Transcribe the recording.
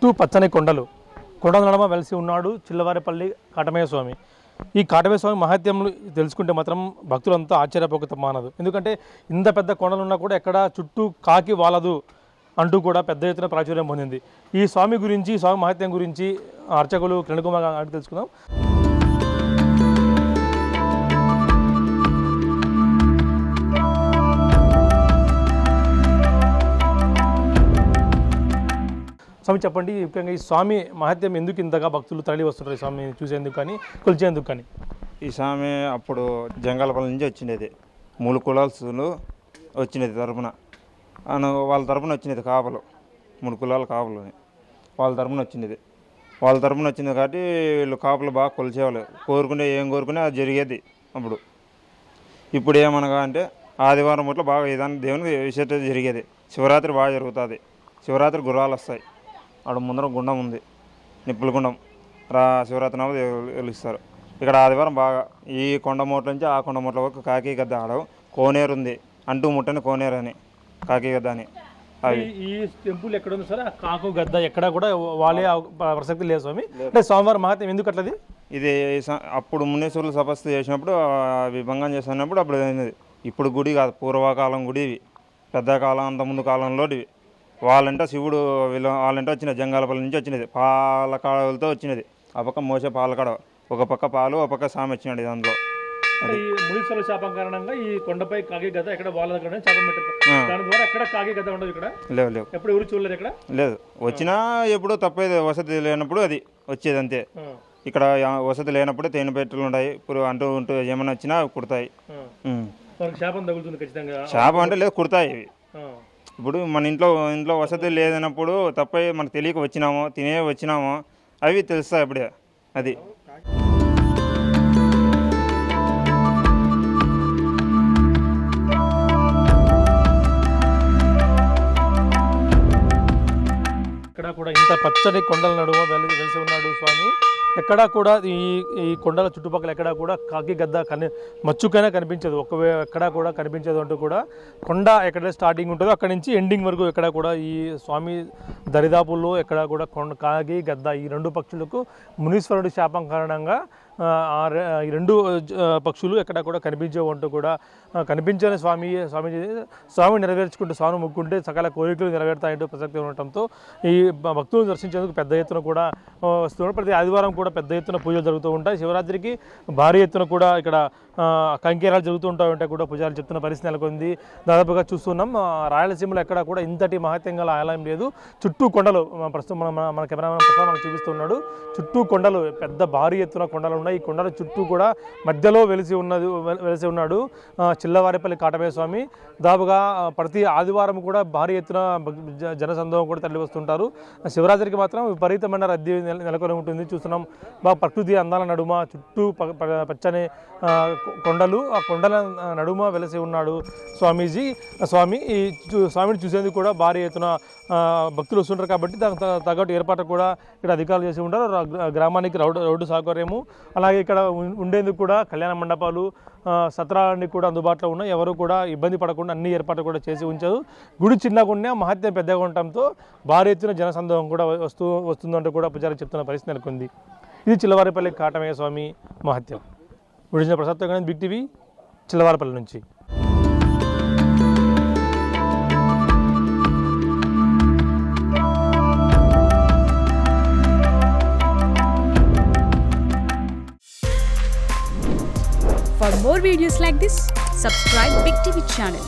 చుట్టూ పచ్చని కొండల నడమ వెలిసి ఉన్నాడు చిల్లవారిపల్లి కాటమయ్య స్వామి. ఈ కాటమయ్య స్వామి మహత్యములు తెలుసుకుంటే మాత్రం భక్తులంతా ఆశ్చర్యపోక మానదు. ఎందుకంటే ఇంత పెద్ద కొండలున్నా కూడా ఎక్కడ చుట్టూ కాకి వాలదు అంటూ కూడా పెద్ద ఎత్తున ప్రాచుర్యం పొందింది. ఈ స్వామి గురించి, స్వామి మహత్యం గురించి అర్చకులు కిరణకుమార్ గారు తెలుసుకుందాం. స్వామి చెప్పండి, ముఖ్యంగా ఈ స్వామి మహత్యం ఎందుకు ఇంతగా భక్తులు తరలి వస్తుంటారు? ఈ స్వామిని చూసేందుకు కానీ కొలిచేందుకు కానీ. ఈ స్వామి అప్పుడు జంగాలపల్లి నుంచి వచ్చినది, 3 కులాలు వచ్చినది తరపున, వాళ్ళ తరపున వచ్చినది కాపలు, 3 కులాల కాపలు వాళ్ళ తరపున వచ్చింది కాబట్టి వీళ్ళు కాపలు బాగా కొలిచేవాళ్ళు. ఏం కోరుకునే అది జరిగేది. ఇప్పుడు ఏమనగా అంటే ఆదివారం పూట్ల బాగా ఏదైనా దేవునికి విశేషత జరిగేది. శివరాత్రి బాగా జరుగుతుంది. శివరాత్రి గుర్రాలు వస్తాయి. అక్కడ ముందర గుండం ఉంది, నిప్పుల గుండం. శివరాత్రి నాడు వెలుస్తారు. ఇక్కడ ఆదివారం బాగా ఈ కొండమూట్ల నుంచి ఆ కొండమూట్ల వరకు కాకి గద్ద ఆడవు. కోనేరు ఉంది, అంటూ ముట్టని కోనేరు అని, కాకి గద్ద అని. ఈ టెంపుల్ ఎక్కడ ఉంది సార్? కాకు గద్ద ఎక్కడ కూడా వాళ్ళే ప్రసక్తి లేదు స్వామి. అంటే స్వామివారి మహత్యం ఎందుకు అట్లది? ఇది అప్పుడు మునీశ్వరులు తపస్సు చేసినప్పుడు అవి భంగం చేసినప్పుడు అప్పుడు అయింది. ఇప్పుడు గుడి కాదు, పూర్వకాలం గుడి ఇవి. పెద్ద కాలం, అంత ముందు కాలంలో ఇవి. వాళ్ళంటే శివుడు వాళ్ళంటే వచ్చినది, జంగాలపల్లి నుంచి వచ్చినది, పాలకాడలతో వచ్చినది. ఆ పక్క మోసే పాలకాడ, ఒక పక్క పాలు, ఒక పక్క సామి వచ్చినాడు. దాంట్లో ఈ మునీశ్వరుల శాపం కారణంగా ఈ కొండపై కాకి గద్ద ఎక్కడ వాళ్ళ దగ్గర శాపం పెట్టారు. దాని ద్వారా ఎక్కడ కాకి గద్ద ఉండదు ఇక్కడ. లేవు ఎప్పుడు ఎవరు చూడలేదు ఇక్కడ. లేదు, వచ్చినా ఎప్పుడో తప్పేది. వసతి లేనప్పుడు అది వచ్చేది అంతే. ఇక్కడ వసతి లేనప్పుడే తేనె పెట్టెలు ఉంటాయి. ఇప్పుడు అంటూ ఏమైనా వచ్చినా కుడతాయి. శాపం తగులుతుంది ఖచ్చితంగా. శాపం అంటే లేదు, కుడతాయి ఇవి. ఇప్పుడు మన ఇంట్లో వసతి లేదన్నప్పుడు తప్ప మనకు తెలియక వచ్చినామో అవి తెలుస్తాయి అప్పుడే. అది ఇక్కడ కూడా ఇంత పచ్చడి కొండల నడుమ వెలిసి ఉన్నాడు స్వామి. ఎక్కడా కూడా ఈ కొండల చుట్టుపక్కల ఎక్కడా కూడా కాకి గద్ద మచ్చుకైనా కనిపించదు. ఎక్కడా కూడా కనిపించదు అంటూ కూడా కొండ ఎక్కడ స్టార్టింగ్ ఉంటుందో అక్కడి నుంచి ఎండింగ్ వరకు ఎక్కడ కూడా ఈ స్వామి దరిదాపుల్లో ఎక్కడ కూడా కాకి గద్ద ఈ 2 పక్షులకు మునీశ్వరుడి శాపం కారణంగా ఈ 2 పక్షులు ఎక్కడ కూడా కనిపించవు అంటూ కూడా కనిపించని స్వామి నెరవేర్చుకుంటూ, స్వామి ముక్కుంటే సకల కోరికలు నెరవేరుతాయంటూ ప్రసక్తి ఉండటంతో ఈ భక్తులను దర్శించేందుకు పెద్ద ఎత్తున కూడా వస్తున్నారు. ప్రతి ఆదివారం కూడా పెద్ద ఎత్తున పూజలు జరుగుతూ ఉంటాయి. శివరాత్రికి భారీ ఎత్తున కూడా ఇక్కడ కంకేరాలు జరుగుతూ ఉంటాయంటే కూడా పూజలు చెప్తున్న పరిస్థితి నెలకొంది. దాదాపుగా చూస్తున్నాం, రాయలసీమలో ఎక్కడ కూడా ఇంతటి మహత్యం గల ఆలయం లేదు. చుట్టూ కొండలు, ప్రస్తుతం మన కెమెరామెన్ ప్రసాద్ మనకు చూపిస్తున్నాడు. చుట్టూ కొండలు, పెద్ద భారీ ఎత్తున కొండలు ఉన్నాయి. ఈ కొండల చుట్టూ కూడా మధ్యలో వెలిసి ఉన్నాడు చిల్లవారిపల్లి కాటమయ్య స్వామి. దాదాపుగా ప్రతి ఆదివారం కూడా భారీ ఎత్తున జనసందోహం కూడా తరలి వస్తుంటారు. శివరాత్రికి మాత్రం విపరీతమైన రద్దీ నెలకొని ఉంటుంది. చూస్తున్నాం, బాగా ప్రకృతి అందాల నడుమ చుట్టూ పచ్చని కొండలు, ఆ కొండల నడుమ వెలిసి ఉన్నాడు స్వామిని చూసేందుకు కూడా భారీ ఎత్తున భక్తులు వస్తుంటారు. కాబట్టి దానికి తగ్గట్టు ఏర్పాటు కూడా ఇక్కడ అధికారులు చేసి ఉంటారు. గ్రామానికి రోడ్డు సౌకర్యము, అలాగే ఇక్కడ ఉండేందుకు కూడా కళ్యాణ మండపాలు, సత్రాలన్నీ కూడా అందుబాటులో ఉన్నాయి. ఎవరు కూడా ఇబ్బంది పడకుండా అన్ని ఏర్పాట్లు కూడా చేసి ఉంచారు. గుడి చిన్నగా మహత్యం పెద్దగా ఉండటంతో భారీ ఎత్తున జనసందోహం కూడా వస్తుందంటూ కూడా పూజారి చెప్తున్న పరిస్థితి నెలకొంది. ఇది చిల్లవారిపల్లి కాటమయ్య స్వామి మహత్యం. Original Prasad big TV, Chillavaripalli నుంచి. For more videos like this, subscribe Big TV channel.